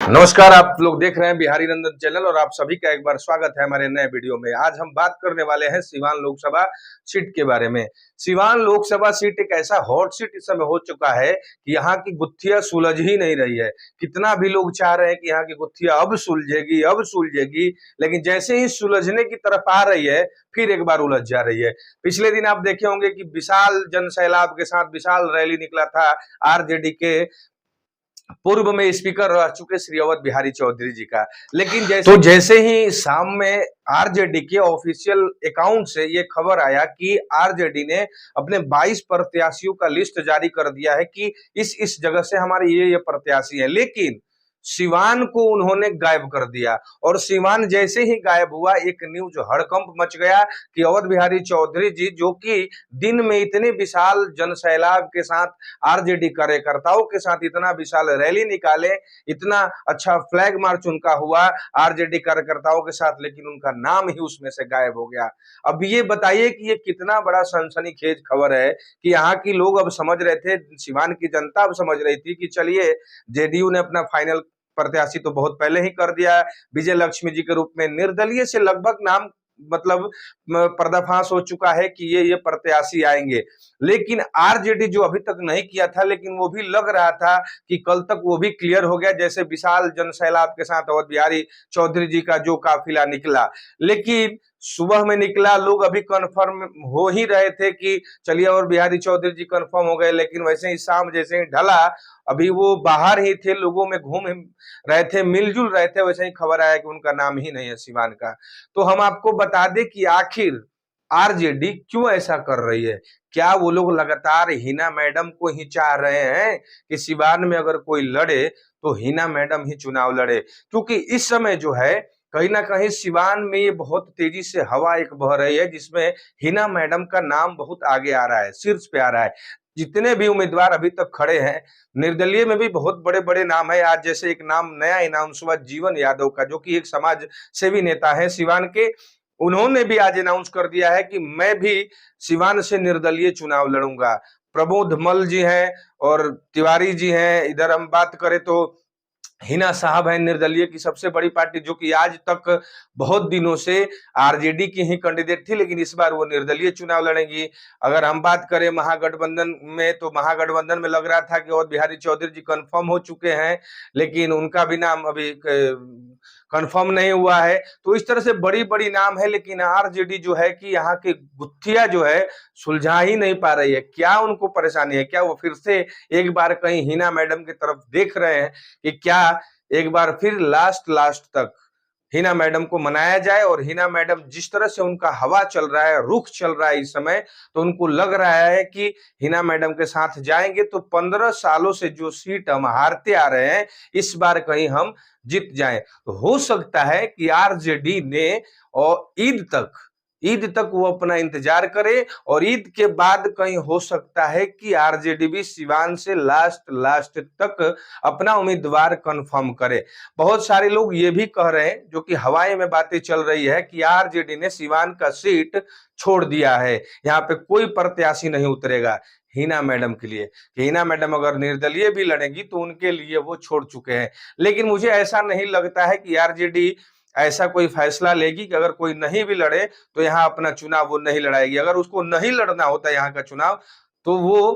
नमस्कार, आप लोग देख रहे हैं बिहारी नंदन चैनल और आप सभी का एक बार स्वागत है हमारे नए वीडियो में। आज हम बात करने वाले हैं सीवान लोकसभा सीट के बारे में। सीवान लोकसभा सीट एक ऐसा हॉट सीट इस समय हो चुका है कि यहाँ की गुत्थियां सुलझ ही नहीं रही है। कितना भी लोग चाह रहे हैं कि यहाँ की गुत्थियां अब सुलझेगी, लेकिन जैसे ही सुलझने की तरफ आ रही है फिर एक बार उलझ जा रही है। पिछले दिन आप देखे होंगे कि विशाल जनसैलाब के साथ विशाल रैली निकला था आरजेडी के पूर्व में स्पीकर रह चुके श्री अवध बिहारी चौधरी जी का। लेकिन जैसे ही शाम में आरजेडी के ऑफिशियल अकाउंट से ये खबर आया कि आरजेडी ने अपने 22 प्रत्याशियों का लिस्ट जारी कर दिया है कि इस जगह से हमारे ये प्रत्याशी हैं, लेकिन सिवान को उन्होंने गायब कर दिया। और सिवान जैसे ही गायब हुआ एक न्यूज हड़कंप मच गया कि अवध बिहारी चौधरी जी, जो कि दिन में इतने विशाल जनसैलाब के साथ आरजेडी कार्यकर्ताओं के साथ इतना विशाल रैली निकाले, इतना अच्छा फ्लैग मार्च उनका हुआ आरजेडी कार्यकर्ताओं के साथ, लेकिन उनका नाम ही उसमें से गायब हो गया। अब ये बताइए कि ये कितना बड़ा सनसनीखेज खबर है कि यहाँ की लोग अब समझ रहे थे, सिवान की जनता अब समझ रही थी कि चलिए जेडीयू ने अपना फाइनल प्रत्याशी तो बहुत पहले ही कर दिया, विजय लक्ष्मी जी के रूप में निर्दलीय से लगभग नाम मतलब पर्दाफाश हो चुका है कि ये प्रत्याशी आएंगे। लेकिन आरजेडी जो अभी तक नहीं किया था, लेकिन वो भी लग रहा था कि कल तक वो भी क्लियर हो गया, जैसे विशाल जनसैलाब के साथ अवध बिहारी चौधरी जी का जो काफिला निकला। लेकिन सुबह में निकला, लोग अभी कंफर्म हो ही रहे थे कि चलिए और बिहारी चौधरी जी कंफर्म हो गए, लेकिन वैसे ही शाम जैसे ही ढला, अभी वो बाहर ही थे, लोगों में घूम रहे थे, मिलजुल रहे थे, वैसे ही खबर आया कि उनका नाम ही नहीं है सिवान का। तो हम आपको बता दें कि आखिर आरजेडी क्यों ऐसा कर रही है। क्या वो लोग लगातार हिना मैडम को ही चाह रहे हैं कि सिवान में अगर कोई लड़े तो हिना मैडम ही चुनाव लड़े? क्योंकि इस समय जो है कहीं ना कहीं सिवान में ये बहुत तेजी से हवा एक बह रही है, जिसमें हिना मैडम का नाम बहुत आगे आ रहा है, शीर्ष पे आ रहा है। जितने भी उम्मीदवार अभी तक खड़े हैं, निर्दलीय में भी बहुत बड़े बड़े नाम है। आज जैसे एक नाम नया अनाउंस हुआ जीवन यादव का, जो कि एक समाज सेवी नेता है सिवान के। उन्होंने भी आज अनाउंस कर दिया है कि मैं भी सिवान से निर्दलीय चुनाव लड़ूंगा। प्रबोध मल जी हैं और तिवारी जी हैं। इधर हम बात करें तो हिना साहब है निर्दलीय की सबसे बड़ी पार्टी, जो कि आज तक बहुत दिनों से आरजेडी की ही कैंडिडेट थी, लेकिन इस बार वो निर्दलीय चुनाव लड़ेंगी। अगर हम बात करें महागठबंधन में, तो महागठबंधन में लग रहा था कि और बिहारी चौधरी जी कंफर्म हो चुके हैं, लेकिन उनका भी नाम अभी कंफर्म नहीं हुआ है। तो इस तरह से बड़ी बड़ी नाम है, लेकिन आरजेडी जो है कि यहाँ की गुत्थियां जो है सुलझा ही नहीं पा रही है। क्या उनको परेशानी है? क्या वो फिर से एक बार कहीं हिना मैडम की तरफ देख रहे हैं कि क्या एक बार फिर लास्ट तक हिना मैडम को मनाया जाए? और हिना मैडम जिस तरह से उनका हवा चल रहा है, रुख चल रहा है इस समय, तो उनको लग रहा है कि हिना मैडम के साथ जाएंगे तो 15 सालों से जो सीट हम हारते आ रहे हैं, इस बार कहीं हम जीत जाएं। तो हो सकता है कि आरजेडी ने और ईद तक वो अपना इंतजार करे, और ईद के बाद कहीं हो सकता है कि आरजेडी भी सिवान से लास्ट तक अपना उम्मीदवार कंफर्म करे। बहुत सारे लोग ये भी कह रहे हैं, जो कि हवाए में बातें चल रही है, कि आरजेडी ने सिवान का सीट छोड़ दिया है, यहाँ पे कोई प्रत्याशी नहीं उतरेगा हिना मैडम के लिए। कि हिना मैडम अगर निर्दलीय भी लड़ेंगी तो उनके लिए वो छोड़ चुके हैं। लेकिन मुझे ऐसा नहीं लगता है कि आरजेडी ऐसा कोई फैसला लेगी कि अगर कोई नहीं भी लड़े तो यहाँ अपना चुनाव वो नहीं लड़ाएगी। अगर उसको नहीं लड़ना होता यहाँ का चुनाव, तो वो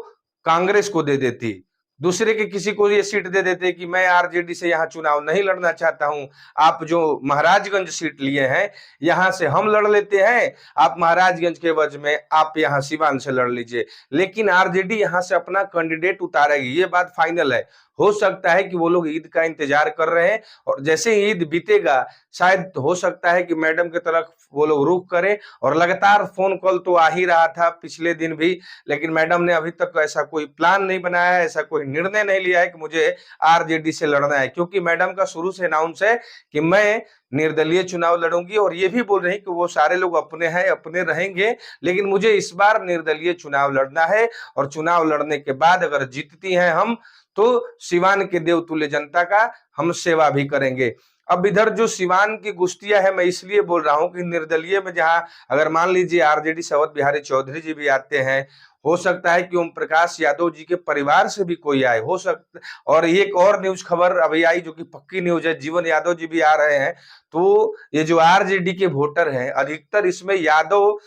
कांग्रेस को दे देती, दूसरे के किसी को ये सीट दे देते कि मैं आरजेडी से यहाँ चुनाव नहीं लड़ना चाहता हूं, आप जो महाराजगंज सीट लिए हैं यहां से हम लड़ लेते हैं, आप महाराजगंज के एवज में आप यहाँ सिवान से लड़ लीजिए। लेकिन आरजेडी यहाँ से अपना कैंडिडेट उतारेगी, ये बात फाइनल है। हो सकता है कि वो लोग ईद का इंतजार कर रहे हैं, और जैसे ही ईद बीतेगा शायद हो सकता है कि मैडम की तरफ वो लोग रुख करें। और लगातार फोन कॉल तो आ ही रहा था पिछले दिन भी, लेकिन मैडम ने अभी तक ऐसा कोई प्लान नहीं बनाया है, ऐसा कोई निर्णय नहीं लिया है कि मुझे आरजेडी से लड़ना है। क्योंकि मैडम का शुरू से अनाउंस है कि मैं निर्दलीय चुनाव लड़ूंगी, और ये भी बोल रही कि वो सारे लोग अपने हैं, अपने रहेंगे, लेकिन मुझे इस बार निर्दलीय चुनाव लड़ना है। और चुनाव लड़ने के बाद अगर जीतती हैं हम, तो सिवान के देवतुल्य जनता का हम सेवा भी करेंगे। अब इधर जो सिवान की कुश्तियां है, मैं इसलिए बोल रहा हूं कि निर्दलीय में जहां अगर मान लीजिए आरजेडी से अवध बिहारी चौधरी जी भी आते हैं, हो सकता है कि ओम प्रकाश यादव जी के परिवार से भी कोई आए, हो सकता। और एक और न्यूज खबर अभी आई जो कि पक्की न्यूज है, जीवन यादव जी भी आ रहे हैं। तो ये जो आरजेडी के वोटर हैं, अधिकतर इसमें यादव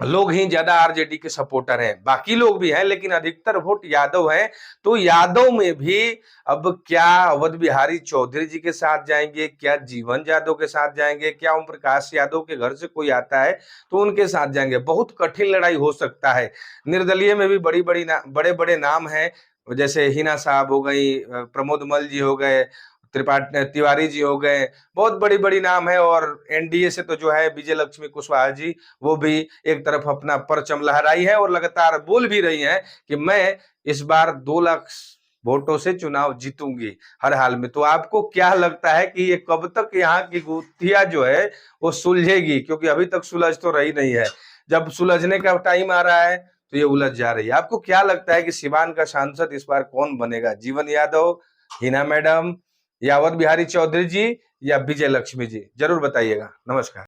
लोग ही ज्यादा आरजेडी के सपोर्टर हैं, बाकी लोग भी हैं लेकिन अधिकतर वोट यादव हैं। तो यादव में भी अब क्या अवध बिहारी चौधरी जी के साथ जाएंगे, क्या जीवन यादव के साथ जाएंगे, क्या ओम प्रकाश यादव के घर से कोई आता है तो उनके साथ जाएंगे, बहुत कठिन लड़ाई हो सकता है। निर्दलीय में भी बड़े बड़े नाम हैं, जैसे हिना साहब हो गई, प्रमोद मल जी हो गए, त्रिपाठी तिवारी जी हो गए, बहुत बड़ी बड़ी नाम है। और एनडीए से तो जो है विजय लक्ष्मी कुशवाहा जी, वो भी एक तरफ अपना परचम लहराई है और लगातार बोल भी रही हैं कि मैं इस बार 2 लाख वोटों से चुनाव जीतूंगी हर हाल में। तो आपको क्या लगता है कि ये कब तक यहाँ की गुत्थियां जो है वो सुलझेगी, क्योंकि अभी तक सुलझ तो रही नहीं है, जब सुलझने का टाइम आ रहा है तो ये उलझ जा रही है। आपको क्या लगता है कि सिवान का सांसद इस बार कौन बनेगा, जीवन यादव, हिना मैडम, या अवध बिहारी चौधरी जी, या विजय लक्ष्मी जी? जरूर बताइएगा। नमस्कार।